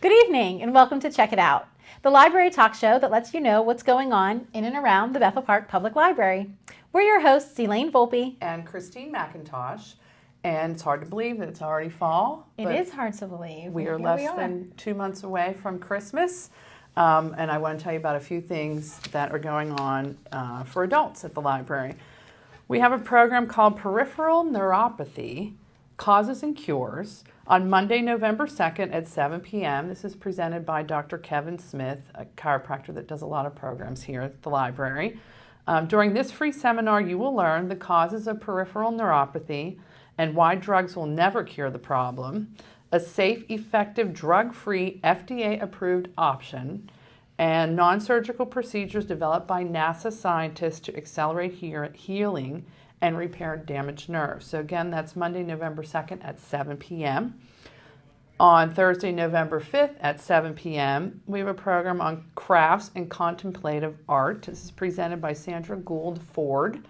Good evening and welcome to Check It Out, the library talk show that lets you know what's going on in and around the Bethel Park Public Library. We're your hosts, Elaine Volpe and Christine McIntosh. And it's hard to believe that it's already fall. It is hard to believe. We are less than 2 months away from Christmas. And I want to tell you about a few things that are going on for adults at the library. We have a program called Peripheral Neuropathy, Causes and Cures, on Monday, November 2nd at 7 p.m. This is presented by Dr. Kevin Smith, a chiropractor that does a lot of programs here at the library. During this free seminar, you will learn the causes of peripheral neuropathy and why drugs will never cure the problem, a safe, effective, drug-free, FDA-approved option, and non-surgical procedures developed by NASA scientists to accelerate healing and repair damaged nerves. So again, that's Monday, November 2nd at 7 p.m. On Thursday, November 5th at 7 p.m., we have a program on crafts and contemplative art. This is presented by Sandra Gould Ford.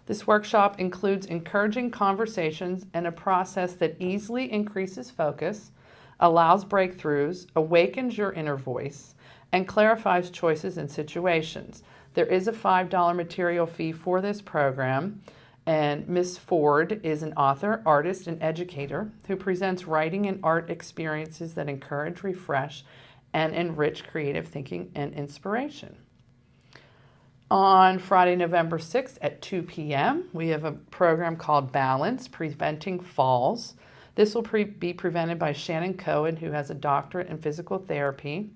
This workshop includes encouraging conversations and a process that easily increases focus, allows breakthroughs, awakens your inner voice, and clarifies choices and situations. There is a $5 material fee for this program. And Ms. Ford is an author, artist, and educator who presents writing and art experiences that encourage, refresh, and enrich creative thinking and inspiration. On Friday, November 6th at 2 p.m., we have a program called Balance, Preventing Falls. This will be presented by Shannon Cohen, who has a doctorate in physical therapy.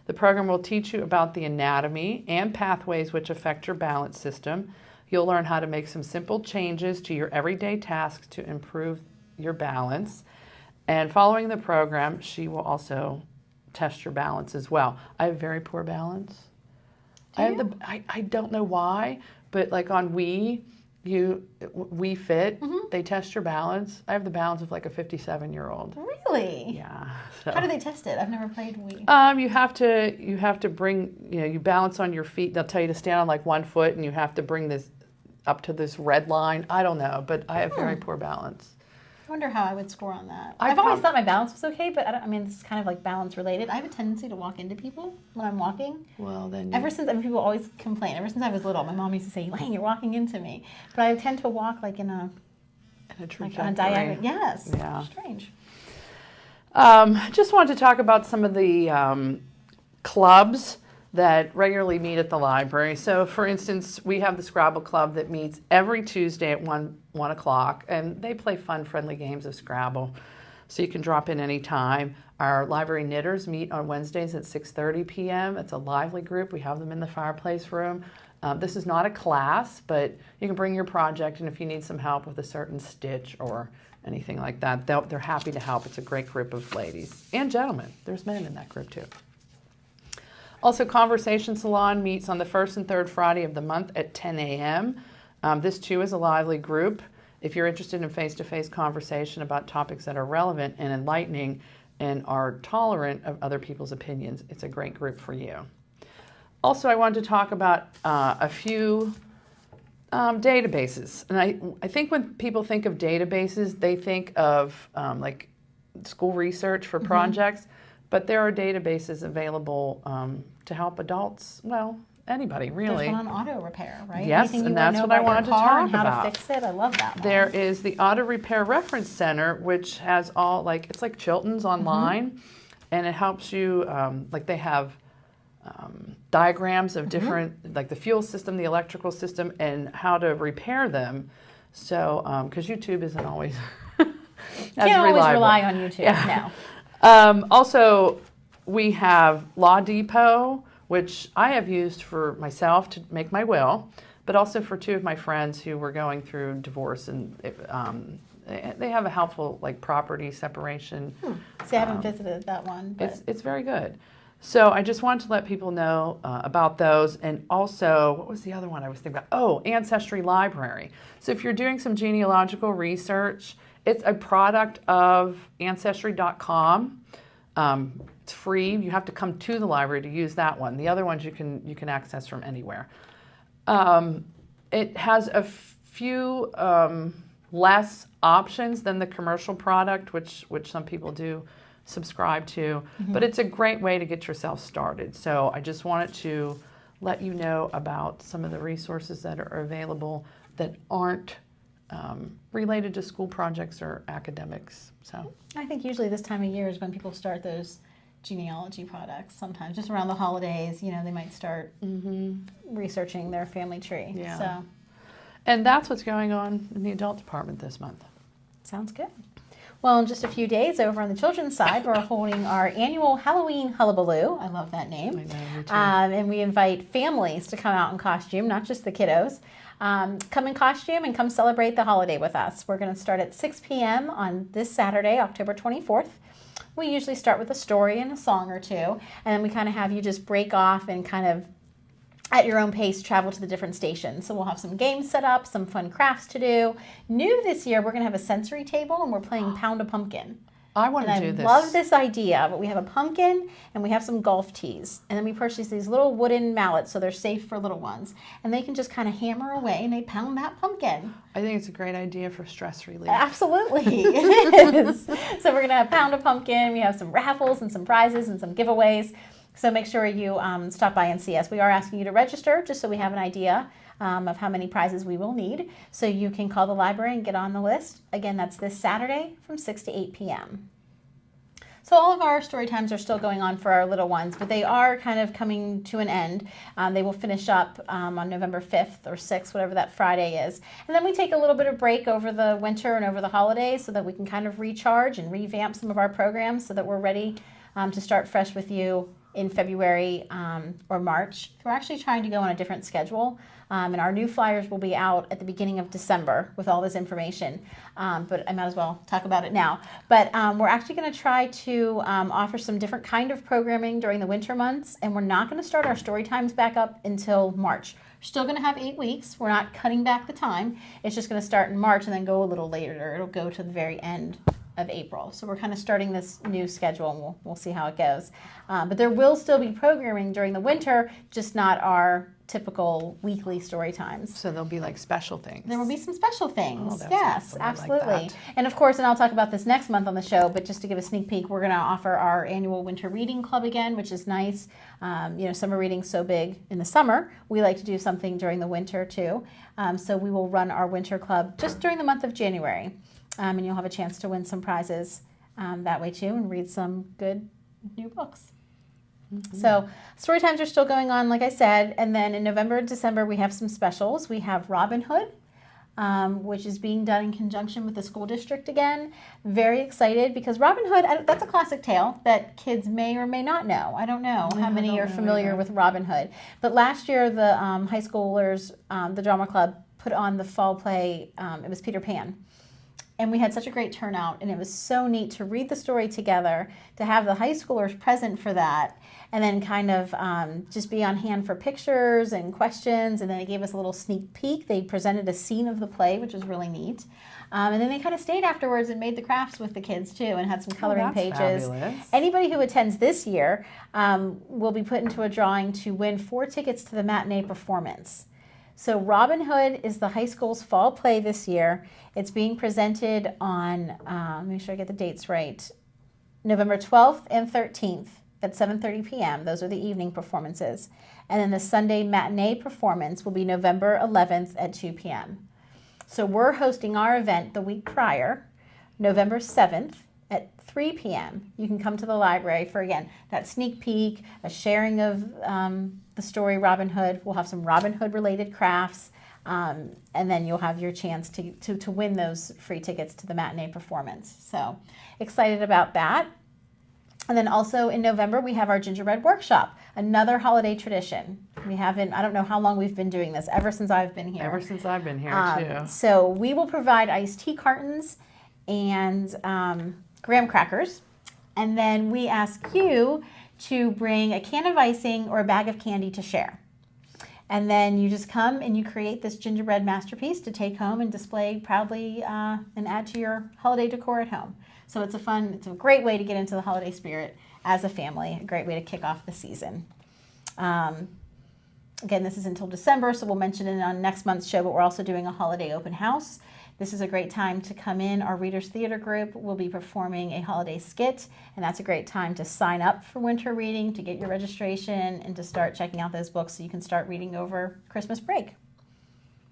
The program will teach you about the anatomy and pathways which affect your balance system. You'll learn how to make some simple changes to your everyday tasks to improve your balance. And following the program, she will also test your balance as well. I have very poor balance. I don't know why, but like on Wii Fit, they test your balance. I have the balance of like a 57-year-old. Really? Yeah. So. How do they test it? I've never played Wii. You have to bring, you balance on your feet. They'll tell you to stand on like one foot and you have to bring this up to this red line. I don't know, but I have very poor balance. I wonder how I would score on that. I've always thought my balance was okay, but this is kind of like balance related. I have a tendency to walk into people when I'm walking. Well, then people always complain. Ever since I was little, my mom used to say, "Elaine, you're walking into me." But I tend to walk like in a trajectory. Like on a diagonal. Yes. Yeah. Strange. Just wanted to talk about some of the clubs that regularly meet at the library. So, for instance, we have the Scrabble Club that meets every Tuesday at 1 o'clock, and they play fun, friendly games of Scrabble, so you can drop in any time. Our library knitters meet on Wednesdays at 6:30 p.m. It's a lively group. We have them in the fireplace room. This is not a class, but you can bring your project, and if you need some help with a certain stitch or anything like that, they're happy to help. It's a great group of ladies and gentlemen. There's men in that group, too. Also, Conversation Salon meets on the first and third Friday of the month at 10 a.m. This, too, is a lively group. If you're interested in face-to-face conversation about topics that are relevant and enlightening and are tolerant of other people's opinions, it's a great group for you. Also, I wanted to talk about a few databases. And I think when people think of databases, they think of like school research for projects. But there are databases available to help adults, well, anybody really. There's one on auto repair, right? Yes, and that's what I wanted to talk about. How to fix it. I love that one. There is the Auto Repair Reference Center, which has it's like Chilton's online, and it helps you, they have diagrams of different, like the fuel system, the electrical system, and how to repair them. So, because YouTube isn't always as reliable. You can't always rely on YouTube, no. Also, we have Law Depot, which I have used for myself to make my will, but also for two of my friends who were going through divorce, and they have a helpful property separation. See, I haven't visited that one. But it's very good. So I just wanted to let people know about those, and also, what was the other one I was thinking about? Oh, Ancestry Library. So if you're doing some genealogical research, it's a product of Ancestry.com. It's free. You have to come to the library to use that one. The other ones you can access from anywhere. It has a few less options than the commercial product, which some people do subscribe to, but it's a great way to get yourself started. So I just wanted to let you know about some of the resources that are available that aren't related to school projects or academics. So I think usually this time of year is when people start those genealogy products. Sometimes just around the holidays, you know, they might start researching their family tree. Yeah. So, and that's what's going on in the adult department this month. Sounds good. Well, in just a few days over on the children's side, we're holding our annual Halloween Hullabaloo. I love that name. I know, me too. And we invite families to come out in costume, not just the kiddos. Come in costume and come celebrate the holiday with us. We're going to start at 6 p.m. on this Saturday, October 24th. We usually start with a story and a song or two, and then we kind of have you just break off and kind of at your own pace travel to the different stations. So we'll have some games set up, some fun crafts to do. New this year, we're going to have a sensory table and we're playing Pound a Pumpkin. I want to do this. I love this idea, but we have a pumpkin and we have some golf tees. And then we purchase these little wooden mallets so they're safe for little ones. And they can just kind of hammer away and they pound that pumpkin. I think it's a great idea for stress relief. Absolutely, it is. So we're going to have Pound a Pumpkin. We have some raffles and some prizes and some giveaways. So make sure you stop by and see us. We are asking you to register just so we have an idea of how many prizes we will need. So you can call the library and get on the list. Again, that's this Saturday from 6 to 8 p.m. So all of our story times are still going on for our little ones, but they are kind of coming to an end. They will finish up on November 5th or 6th, whatever that Friday is. And then we take a little bit of break over the winter and over the holidays so that we can kind of recharge and revamp some of our programs so that we're ready to start fresh with you in February or March. We're actually trying to go on a different schedule, and our new flyers will be out at the beginning of December with all this information, but I might as well talk about it now. But we're actually going to try to offer some different kind of programming during the winter months, and we're not going to start our story times back up until March. We're still going to have 8 weeks. We're not cutting back the time. It's just going to start in March and then go a little later. It'll go to the very end of April. So we're kind of starting this new schedule and we'll see how it goes. But there will still be programming during the winter, just not our typical weekly story times. So there'll be like special things. There will be some special things. Oh, that's yes, awesome. I like absolutely. that. And of course, and I'll talk about this next month on the show, but just to give a sneak peek, we're going to offer our annual winter reading club again, which is nice. Summer reading's so big in the summer. We like to do something during the winter too. So we will run our winter club just during the month of January. And you'll have a chance to win some prizes that way too and read some good new books. So story times are still going on, like I said, and then in November and December we have some specials. We have Robin Hood, which is being done in conjunction with the school district again. Very excited because Robin Hood, that's a classic tale that kids may or may not know. I don't know how many are familiar with Robin Hood. But last year the high schoolers, the drama club, put on the fall play, it was Peter Pan. And we had such a great turnout, and it was so neat to read the story together, to have the high schoolers present for that, and then kind of just be on hand for pictures and questions, and then they gave us a little sneak peek. They presented a scene of the play, which was really neat. And then they kind of stayed afterwards and made the crafts with the kids, too, and had some coloring pages. Fabulous. Anybody who attends this year will be put into a drawing to win 4 tickets to the matinee performance. So Robin Hood is the high school's fall play this year. It's being presented on, make sure I get the dates right, November 12th and 13th at 7:30 p.m. Those are the evening performances. And then the Sunday matinee performance will be November 11th at 2 p.m. So we're hosting our event the week prior, November 7th at 3 p.m. You can come to the library for, again, that sneak peek, a sharing of the story Robin Hood. We'll have some Robin Hood related crafts, and then you'll have your chance to win those free tickets to the matinee performance. So excited about that. And then also in November, we have our gingerbread workshop, another holiday tradition. We haven't, I don't know how long we've been doing this, ever since I've been here. Ever since I've been here, too. So we will provide iced tea cartons and graham crackers, and then we ask you to bring a can of icing or a bag of candy to share. And then you just come and you create this gingerbread masterpiece to take home and display proudly and add to your holiday decor at home. So it's a great way to get into the holiday spirit as a family, a great way to kick off the season. Again, this is until December, so we'll mention it on next month's show, but we're also doing a holiday open house This is a great time to come in. Our Readers Theater group will be performing a holiday skit, and that's a great time to sign up for winter reading, to get your registration, and to start checking out those books so you can start reading over Christmas break.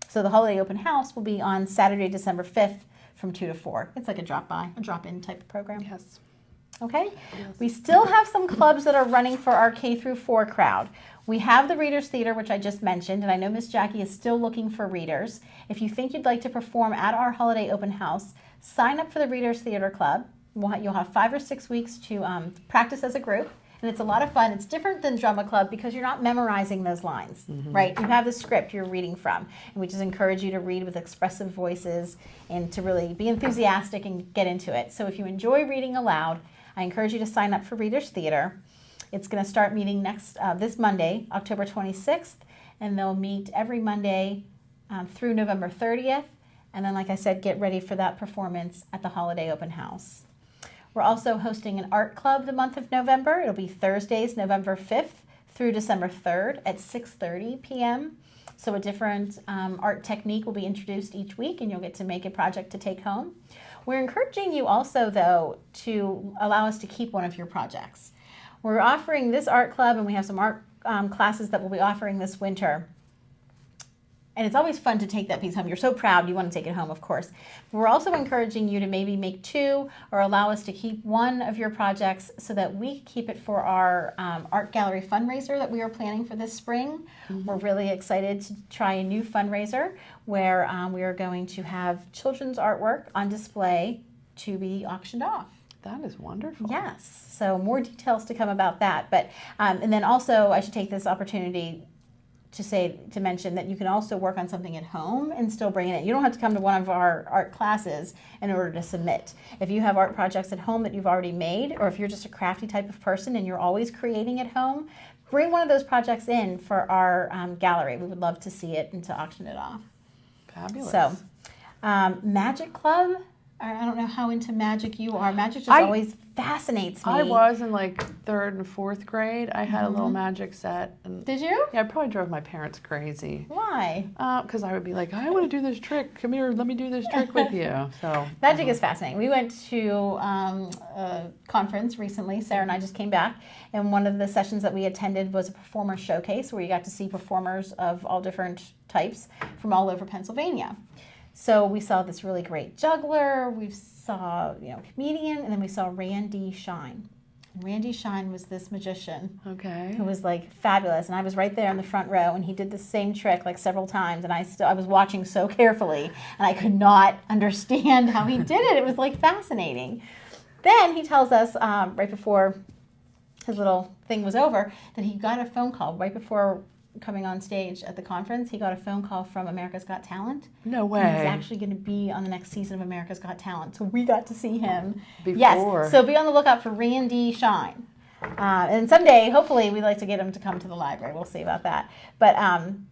So the holiday open house will be on Saturday, December 5th from 2 to 4. It's like a drop-in type of program. Yes. Okay? Yes. We still have some clubs that are running for our K through 4 crowd. We have the Readers Theater, which I just mentioned, and I know Miss Jackie is still looking for readers. If you think you'd like to perform at our holiday open house, sign up for the Readers Theater Club. You'll have 5 or 6 weeks to practice as a group, and it's a lot of fun. It's different than drama club because you're not memorizing those lines, right? You have the script you're reading from, and we just encourage you to read with expressive voices and to really be enthusiastic and get into it. So if you enjoy reading aloud, I encourage you to sign up for Readers Theater. It's going to start meeting this Monday, October 26th, and they'll meet every Monday through November 30th. And then, like I said, get ready for that performance at the holiday open house. We're also hosting an art club the month of November. It'll be Thursdays, November 5th through December 3rd at 6:30 p.m. So a different art technique will be introduced each week, and you'll get to make a project to take home. We're encouraging you also, though, to allow us to keep one of your projects. We're offering this art club, and we have some art classes that we'll be offering this winter. And it's always fun to take that piece home. You're so proud, you want to take it home, of course. But we're also encouraging you to maybe make 2 or allow us to keep one of your projects so that we keep it for our art gallery fundraiser that we are planning for this spring. We're really excited to try a new fundraiser where we are going to have children's artwork on display to be auctioned off. That is wonderful. Yes, so more details to come about that. But and then also, I should take this opportunity to mention that you can also work on something at home and still bring it in. You don't have to come to one of our art classes in order to submit. If you have art projects at home that you've already made, or if you're just a crafty type of person and you're always creating at home, bring one of those projects in for our gallery. We would love to see it and to auction it off. Fabulous. So, Magic Club. I don't know how into magic you are. Magic just always fascinates me. I was in like 3rd and 4th grade. I had a little magic set. And Did you? yeah, I probably drove my parents crazy. Why? Because I would be like, I want to do this trick. Come here, let me do this trick with you. So Magic is fascinating. We went to a conference recently. Sarah and I just came back, and one of the sessions that we attended was a performer showcase where you got to see performers of all different types from all over Pennsylvania. So we saw this really great juggler, we saw, comedian, and then we saw Randy Shine. And Randy Shine was this magician who was like fabulous, and I was right there in the front row, and he did the same trick like several times, and I was watching so carefully, and I could not understand how he did it. It was like fascinating. Then he tells us right before his little thing was over that he got a phone call right before coming on stage at the conference. He got a phone call from America's Got Talent. No way. And he's actually going to be on the next season of America's Got Talent. So we got to see him. Before. Yes. So be on the lookout for Randy Shine. And someday, hopefully, we'd like to get him to come to the library. We'll see about that. But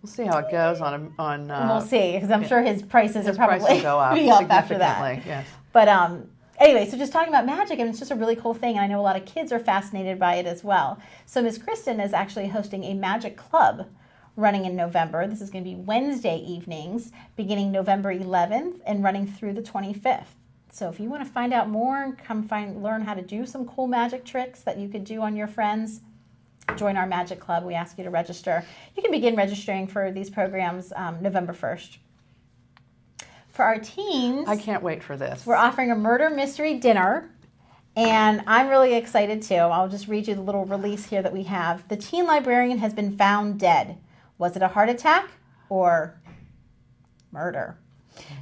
we'll see how it goes on. We'll see, because I'm sure his prices are probably prices go up be up after that. Yes. But anyway, so just talking about magic, and it's just a really cool thing, and I know a lot of kids are fascinated by it as well. So Miss Kristen is actually hosting a magic club running in November. This is going to be Wednesday evenings, beginning November 11th and running through the 25th. So if you want to find out more and learn how to do some cool magic tricks that you could do on your friends, join our magic club. We ask you to register. You can begin registering for these programs November 1st. For our teens, I can't wait for this. We're offering a murder mystery dinner, and I'm really excited too. I'll just read you the little release here that we have. The teen librarian has been found dead. Was it a heart attack or murder?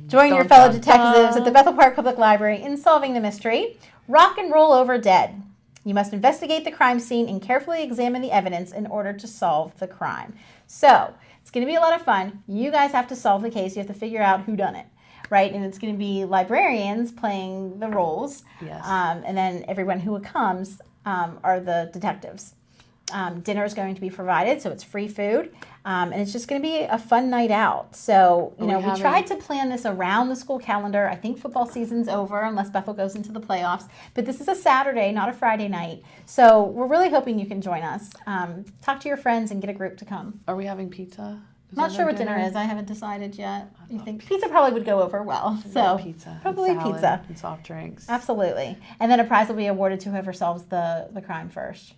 Join your fellow detectives at the Bethel Park Public Library in solving the mystery. Rock and roll over dead. You must investigate the crime scene and carefully examine the evidence in order to solve the crime. So it's going to be a lot of fun. You guys have to solve the case. You have to figure out who done it, right? And it's going to be librarians playing the roles. Yes. And then everyone who comes are the detectives. Dinner is going to be provided, so it's free food, and it's just going to be a fun night out. So, we tried to plan this around the school calendar. I think football season's over unless Bethel goes into the playoffs, but this is a Saturday, not a Friday night. So we're really hoping you can join us. Talk to your friends and get a group to come. Are we having pizza? Not sure what dinner is. I haven't decided yet. You think pizza probably would go over well. So pizza, probably and salad, pizza and soft drinks. Absolutely, and then a prize will be awarded to whoever solves the crime first.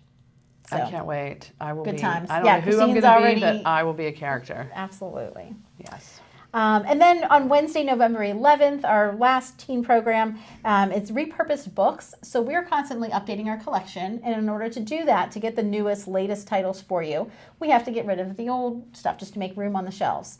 So, I can't wait. I will good be. times. I don't Yeah, know who I'm Christine's going to be, already- but I will be a character. Absolutely. Yes. And then on Wednesday, November 11th, our last teen program, it's repurposed books. So we're constantly updating our collection. And in order to do that, to get the newest, latest titles for you, we have to get rid of the old stuff just to make room on the shelves.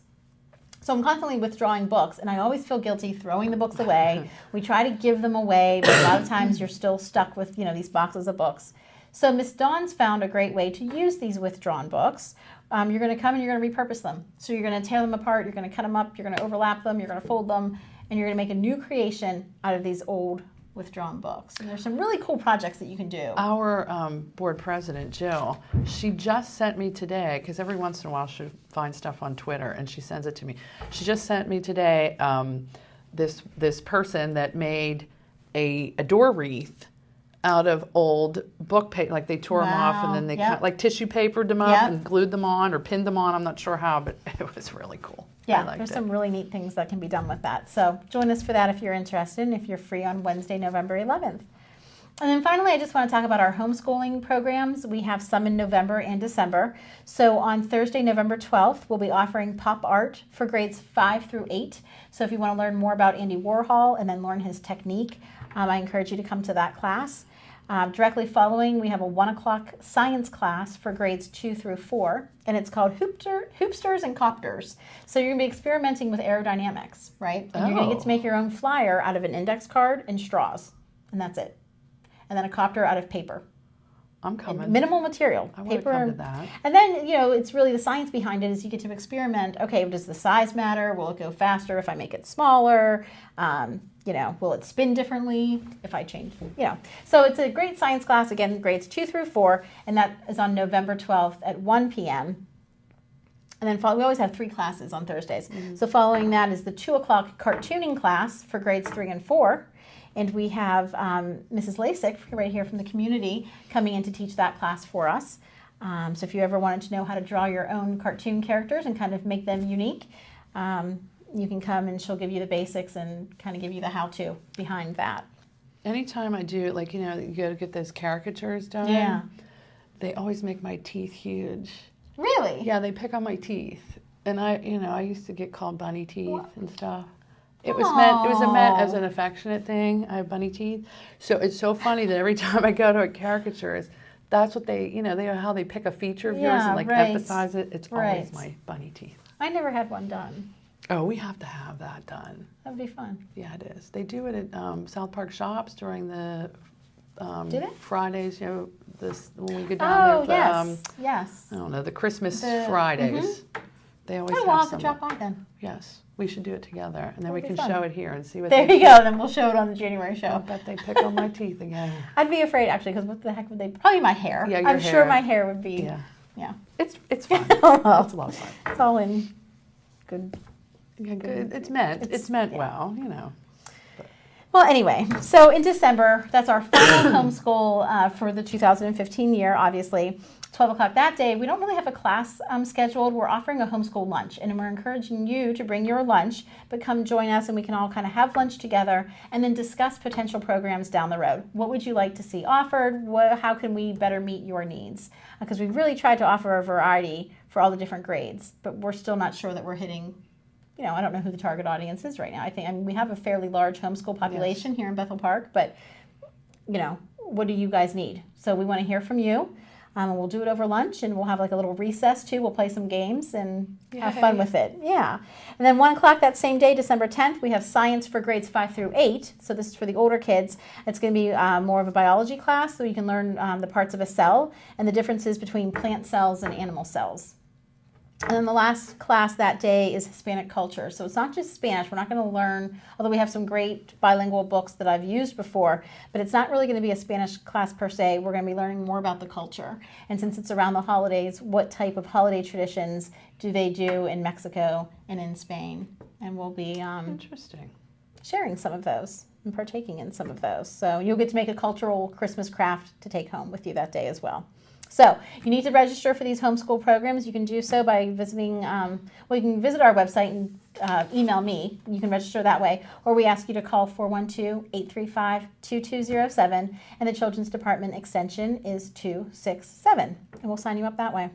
So I'm constantly withdrawing books, and I always feel guilty throwing the books away. We try to give them away, but a lot of times you're still stuck with, these boxes of books. So Miss Dawn's found a great way to use these withdrawn books. You're going to come and you're going to repurpose them. So you're going to tear them apart, you're going to cut them up, you're going to overlap them, you're going to fold them, and you're going to make a new creation out of these old withdrawn books. And there's some really cool projects that you can do. Our board president, Jill, she just sent me today, because every once in a while she finds stuff on Twitter and she sends it to me. She just sent me today this person that made a door wreath out of old book paper, like they tore them off and then they kind of, like tissue papered them up and glued them on or pinned them on. I'm not sure how, but it was really cool. Yeah, there's some really neat things that can be done with that. So join us for that if you're interested and if you're free on Wednesday, November 11th. And then finally, I just want to talk about our homeschooling programs. We have some in November and December. So on Thursday, November 12th, we'll be offering pop art for grades 5 through 8. So if you want to learn more about Andy Warhol and then learn his technique, I encourage you to come to that class. Directly following, we have a 1 o'clock science class for grades 2 through 4, and it's called Hoopsters and Copters. So you're going to be experimenting with aerodynamics, right? And you're going to get to make your own flyer out of an index card and straws, and that's it. And then a copter out of paper. I'm coming. And minimal material. I want to come to that. And then, it's really the science behind it is you get to experiment. Okay, does the size matter? Will it go faster if I make it smaller? Will it spin differently if I change, So it's a great science class, again, grades 2 through 4, and that is on November 12th at 1 p.m. And then we always have 3 classes on Thursdays. Mm-hmm. So following that is the 2 o'clock cartooning class for grades 3 and 4. And we have Mrs. Lasik right here from the community coming in to teach that class for us. So if you ever wanted to know how to draw your own cartoon characters and kind of make them unique, you can come and she'll give you the basics and kind of give you the how-to behind that. Anytime I do, you go to get those caricatures done, they always make my teeth huge. Really? Yeah, they pick on my teeth. And I used to get called bunny teeth and stuff. It was meant as an affectionate thing. I have bunny teeth. So it's so funny that every time I go to a caricatures, that's what they how they pick a feature of yours and emphasize it. It's always my bunny teeth. I never had one done. Oh, we have to have that done. That would be fun. Yeah, it is. They do it at South Park Shops during the Fridays, when we go down there for, yes. I don't know, the Christmas Fridays. They always have we'll have to some. drop on then. Yes, we should do it together, and then we can fun. show it here and see what There you go, then we'll show it on the January show. I bet they pick on my teeth again. I'd be afraid, actually, because what the heck would they, probably my hair. Yeah, I'm sure my hair would be, yeah. It's fun. Well, it's a lot of fun. It's all in good. Yeah, good. It's meant well, Well, anyway, so in December, that's our final homeschool for the 2015 year, obviously. 12 o'clock that day, we don't really have a class scheduled. We're offering a homeschool lunch, and we're encouraging you to bring your lunch, but come join us and we can all kind of have lunch together and then discuss potential programs down the road. What would you like to see offered? How can we better meet your needs? Because we've really tried to offer a variety for all the different grades, but we're still not sure that we're hitting, I don't know who the target audience is right now. I mean, we have a fairly large homeschool population here in Bethel Park, but, what do you guys need? So we want to hear from you. And we'll do it over lunch, and we'll have like a little recess too. We'll play some games and have fun with it. Yeah. And then 1 o'clock that same day, December 10th, we have science for grades 5 through 8. So this is for the older kids. It's going to be more of a biology class, so you can learn the parts of a cell and the differences between plant cells and animal cells. And then the last class that day is Hispanic culture. So it's not just Spanish. We're not going to learn, although we have some great bilingual books that I've used before, but it's not really going to be a Spanish class per se. We're going to be learning more about the culture. And since it's around the holidays, what type of holiday traditions do they do in Mexico and in Spain? And we'll be interesting. Sharing some of those and partaking in some of those. So you'll get to make a cultural Christmas craft to take home with you that day as well. So you need to register for these homeschool programs. You can do so by visiting, you can visit our website and email me. You can register that way. Or we ask you to call 412-835-2207. And the Children's Department extension is 267. And we'll sign you up that way.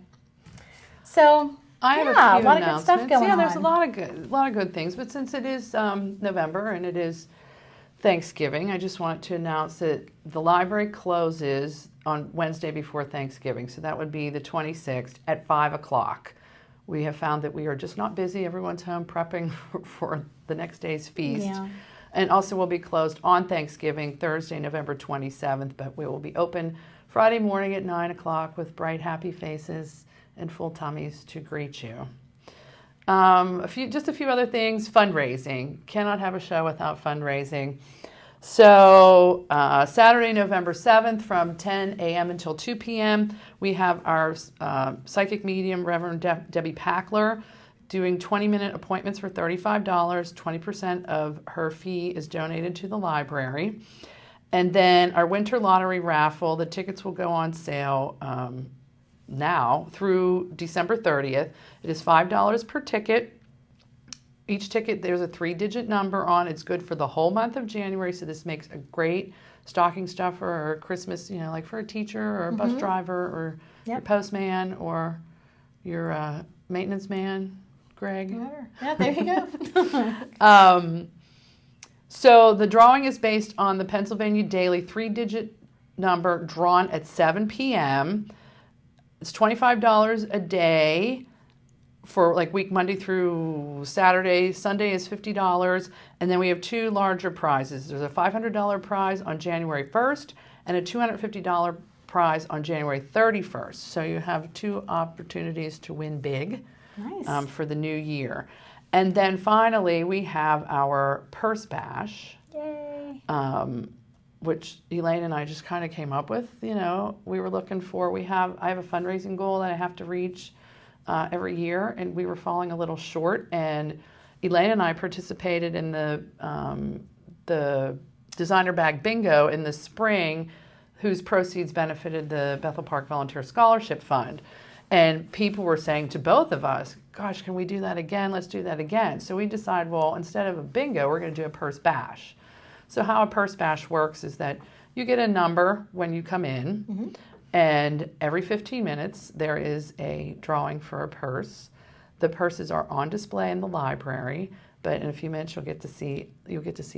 So I have a a few lot of good stuff announcements. going Yeah, there's on. a lot of good things. But since it is November and it is Thanksgiving, I just want to announce that the library closes on Wednesday before Thanksgiving. So that would be the 26th at 5 o'clock. We have found that we are just not busy. Everyone's home prepping for the next day's feast. Yeah. And also we'll be closed on Thanksgiving, Thursday, November 27th, but we will be open Friday morning at 9 o'clock with bright, happy faces and full tummies to greet you. Just a few other things. Fundraising. Cannot have a show without fundraising. So Saturday, November 7th from 10 a.m. until 2 p.m., we have our psychic medium, Reverend Debbie Packler, doing 20-minute appointments for $35. 20% of her fee is donated to the library. And then our winter lottery raffle, the tickets will go on sale now through December 30th. It is $5 per ticket. Each ticket, there's a 3-digit number on. It's good for the whole month of January, so this makes a great stocking stuffer or Christmas, like for a teacher or a bus driver or your postman or your maintenance man, Greg. Whatever. Yeah, there you go. So the drawing is based on the Pennsylvania Daily 3-digit number drawn at 7 p.m. It's $25 a day for week Monday through Saturday. Sunday is $50. And then we have 2 larger prizes. There's a $500 prize on January 1st and a $250 prize on January 31st. So you have 2 opportunities to win big. Nice. For the new year. And then finally, we have our Purse Bash. Yay. Which Elaine and I just kind of came up with. We were looking for, I have a fundraising goal that I have to reach every year, and we were falling a little short. And Elaine and I participated in the designer bag bingo in the spring, whose proceeds benefited the Bethel Park Volunteer Scholarship Fund. And people were saying to both of us, gosh, can we do that again? Let's do that again. So we decided, well, instead of a bingo, we're going to do a Purse Bash. So how a Purse Bash works is that you get a number when you come in, and every 15 minutes there is a drawing for a purse. The purses are on display in the library, but in a few minutes you'll get to see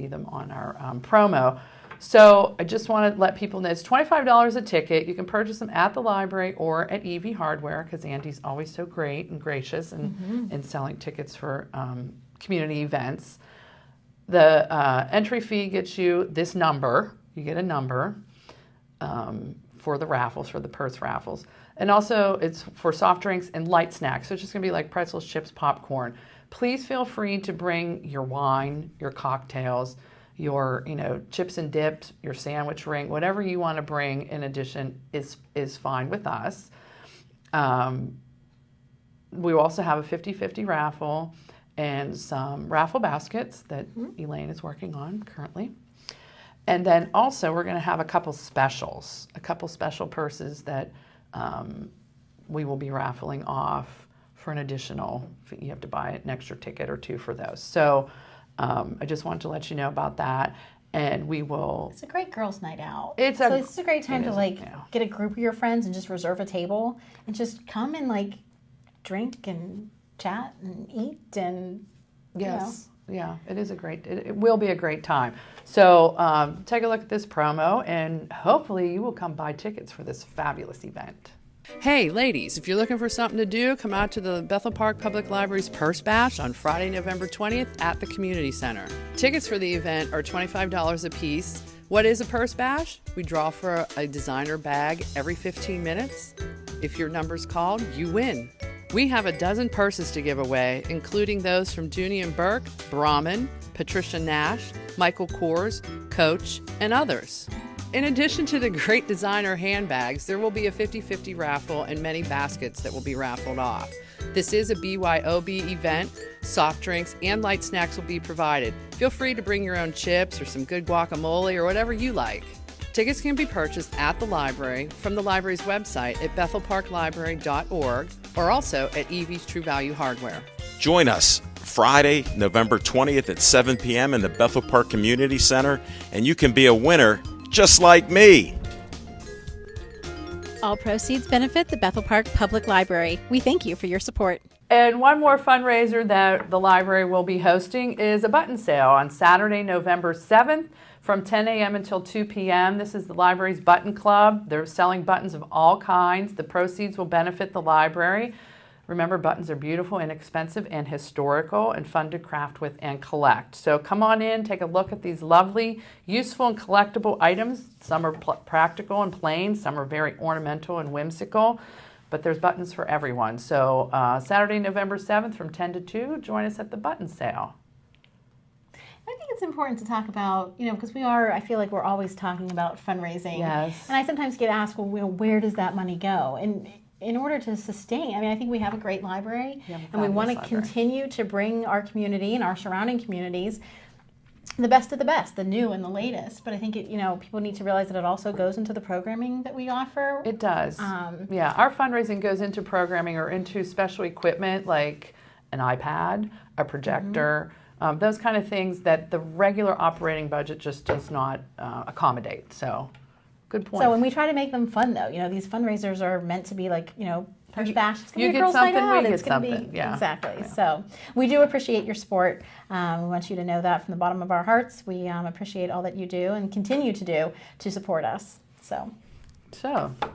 them on our promo. So I just want to let people know it's $25 a ticket. You can purchase them at the library or at EV Hardware, because Andy's always so great and gracious in selling tickets for community events. The entry fee gets you this number. You get a number for the raffles, for the purse raffles. And also it's for soft drinks and light snacks. So it's just going to be like pretzels, chips, popcorn. Please feel free to bring your wine, your cocktails, your chips and dips, your sandwich ring, whatever you want to bring in addition is fine with us. We also have a 50-50 raffle and some raffle baskets that Elaine is working on currently. And then also we're going to have a couple special purses that we will be raffling off for an additional, you have to buy an extra ticket or 2 for those. So I just wanted to let you know about that. And we will... It's a great girls' night out. It's a great time to get a group of your friends and just reserve a table and just come and drink and chat and eat and... Yes. Yeah, it will be a great time. So take a look at this promo, and hopefully you will come buy tickets for this fabulous event. Hey, ladies, if you're looking for something to do, come out to the Bethel Park Public Library's Purse Bash on Friday, November 20th at the Community Center. Tickets for the event are $25 a piece. What is a Purse Bash? We draw for a designer bag every 15 minutes. If your number's called, you win. We have a dozen purses to give away, including those from Dooney & Burke, Brahmin, Patricia Nash, Michael Kors, Coach, and others. In addition to the great designer handbags, there will be a 50-50 raffle and many baskets that will be raffled off. This is a BYOB event. Soft drinks and light snacks will be provided. Feel free to bring your own chips or some good guacamole or whatever you like. Tickets can be purchased at the library from the library's website at bethelparklibrary.org or also at Evie's True Value Hardware. Join us Friday, November 20th at 7 p.m. in the Bethel Park Community Center, and you can be a winner just like me. All proceeds benefit the Bethel Park Public Library. We thank you for your support. And one more fundraiser that the library will be hosting is a button sale on Saturday, November 7th from 10 a.m. until 2 p.m. This is the library's Button Club. They're selling buttons of all kinds. The proceeds will benefit the library. Remember, buttons are beautiful, inexpensive, and historical, and fun to craft with and collect. So come on in, take a look at these lovely, useful, and collectible items. Some are practical and plain. Some are very ornamental and whimsical. But there's buttons for everyone. So Saturday, November 7th from 10 to 2, join us at the button sale. I think it's important to talk about, because I feel like we're always talking about fundraising. Yes. And I sometimes get asked, well, where does that money go? And in order to sustain, I think we have a great library, and we want to continue to bring our community and our surrounding communities the best of the best, the new and the latest. But I think people need to realize that it also goes into the programming that we offer. It does. Yeah, our fundraising goes into programming or into special equipment like an iPad, a projector, those kind of things that the regular operating budget just does not accommodate. So, good point. So, and we try to make them fun, though. These fundraisers are meant to be like, First Bash. It's going to be a girls' night out. We get something. Yeah. Exactly. Yeah. So, we do appreciate your support. We want you to know that from the bottom of our hearts. We appreciate all that you do and continue to do to support us. So,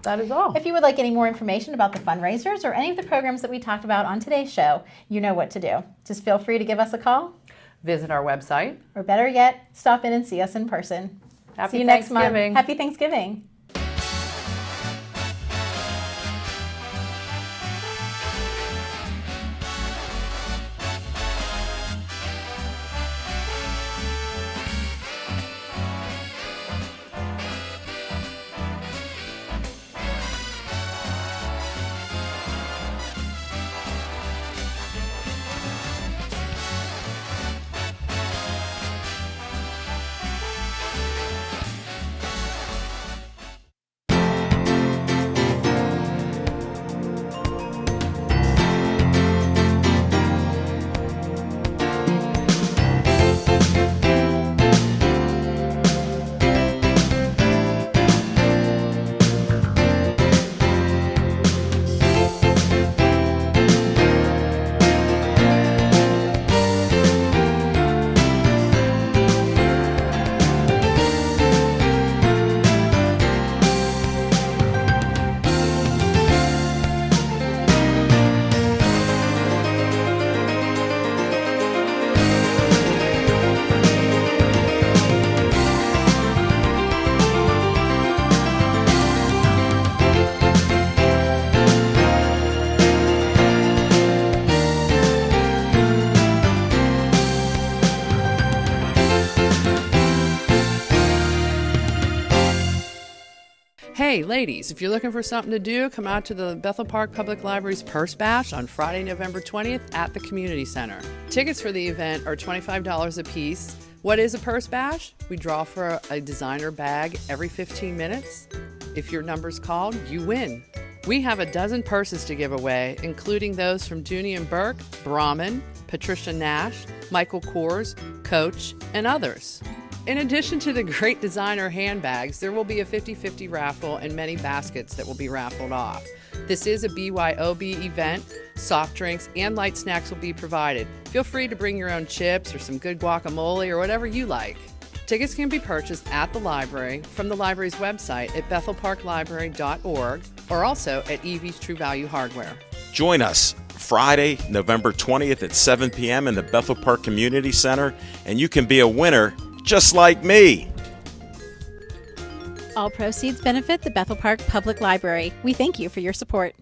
that is all. If you would like any more information about the fundraisers or any of the programs that we talked about on today's show, you know what to do. Just feel free to give us a call. Visit our website. Or better yet, stop in and see us in person. Happy See you next month. Thanksgiving. Happy Thanksgiving. Hey, ladies, if you're looking for something to do, come out to the Bethel Park Public Library's Purse Bash on Friday, November 20th at the Community Center. Tickets for the event are $25 a piece. What is a Purse Bash? We draw for a designer bag every 15 minutes. If your number's called, you win. We have a dozen purses to give away, including those from Dooney & Burke, Brahmin, Patricia Nash, Michael Kors, Coach, and others. In addition to the great designer handbags, there will be a 50-50 raffle and many baskets that will be raffled off. This is a BYOB event. Soft drinks and light snacks will be provided. Feel free to bring your own chips or some good guacamole or whatever you like. Tickets can be purchased at the library from the library's website at bethelparklibrary.org or also at Evie's True Value Hardware. Join us Friday, November 20th at 7 p.m. in the Bethel Park Community Center, and you can be a winner just like me. All proceeds benefit the Bethel Park Public Library. We thank you for your support.